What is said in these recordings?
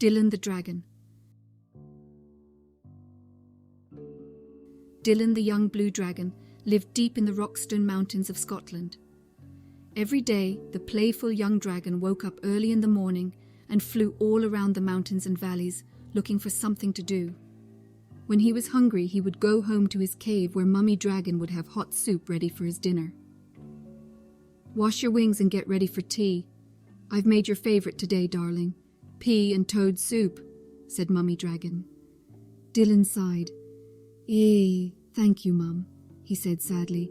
Dylan the Dragon. Dylan the young blue dragon lived deep in the Rockstone Mountains of Scotland. Every day, the playful young dragon woke up early in the morning and flew all around the mountains and valleys, looking for something to do. When he was hungry, he would go home to his cave where Mummy Dragon would have hot soup ready for his dinner. "Wash your wings and get ready for tea. I've made your favorite today, darling. Pea and toad soup," said Mummy Dragon. Dylan sighed. Thank you, Mum," he said sadly.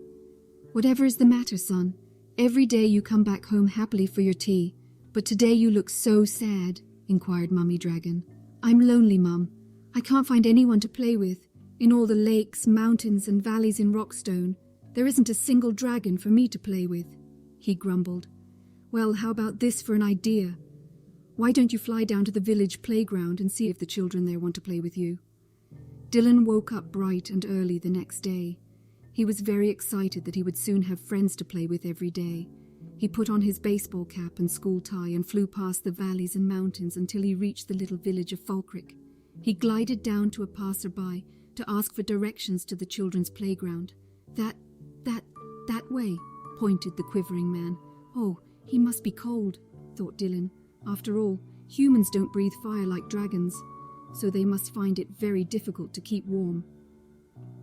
"Whatever is the matter, son? Every day you come back home happily for your tea, but today you look so sad," inquired Mummy Dragon. "I'm lonely, Mum. I can't find anyone to play with. In all the lakes, mountains and valleys in Rockstone, there isn't a single dragon for me to play with," he grumbled. "Well, how about this for an idea? Why don't you fly down to the village playground and see if the children there want to play with you?" Dylan woke up bright and early the next day. He was very excited that he would soon have friends to play with every day. He put on his baseball cap and school tie and flew past the valleys and mountains until he reached the little village of Falkirk. He glided down to a passerby to ask for directions to the children's playground. That way," pointed the quivering man. "Oh, he must be cold," thought Dylan. "After all, humans don't breathe fire like dragons, so they must find it very difficult to keep warm."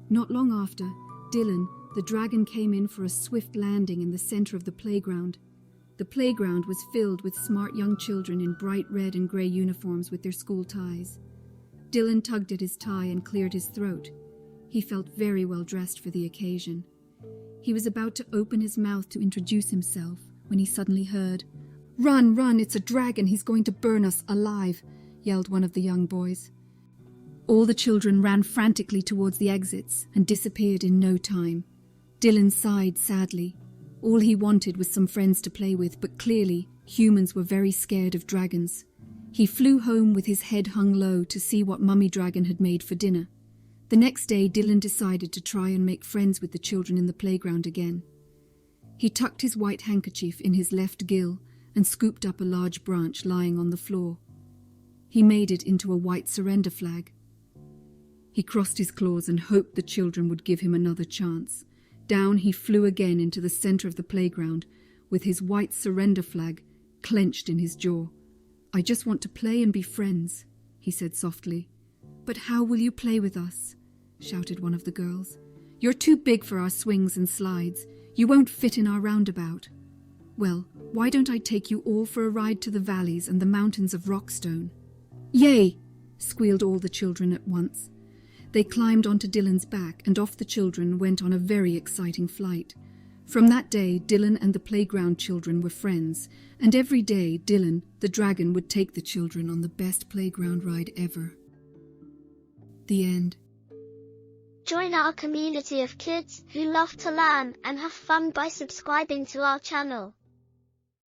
Not long after, Dylan, the dragon, came in for a swift landing in the center of the playground. The playground was filled with smart young children in bright red and grey uniforms with their school ties. Dylan tugged at his tie and cleared his throat. He felt very well dressed for the occasion. He was about to open his mouth to introduce himself when he suddenly heard, "Run, run, it's a dragon, he's going to burn us alive," yelled one of the young boys. All the children ran frantically towards the exits and disappeared in no time. Dylan sighed sadly. All he wanted was some friends to play with, but clearly humans were very scared of dragons. He flew home with his head hung low to see what Mummy Dragon had made for dinner. The next day, Dylan decided to try and make friends with the children in the playground again. He tucked his white handkerchief in his left gill and scooped up a large branch lying on the floor. He made it into a white surrender flag. He crossed his claws and hoped the children would give him another chance. Down he flew again into the center of the playground with his white surrender flag clenched in his jaw. "I just want to play and be friends," he said softly. "But how will you play with us?" shouted one of the girls. "You're too big for our swings and slides. You won't fit in our roundabout." "Well, why don't I take you all for a ride to the valleys and the mountains of Rockstone?" "Yay!" squealed all the children at once. They climbed onto Dylan's back, and off the children went on a very exciting flight. From that day, Dylan and the playground children were friends, and every day Dylan, the dragon, would take the children on the best playground ride ever. The end. Join our community of kids who love to learn and have fun by subscribing to our channel.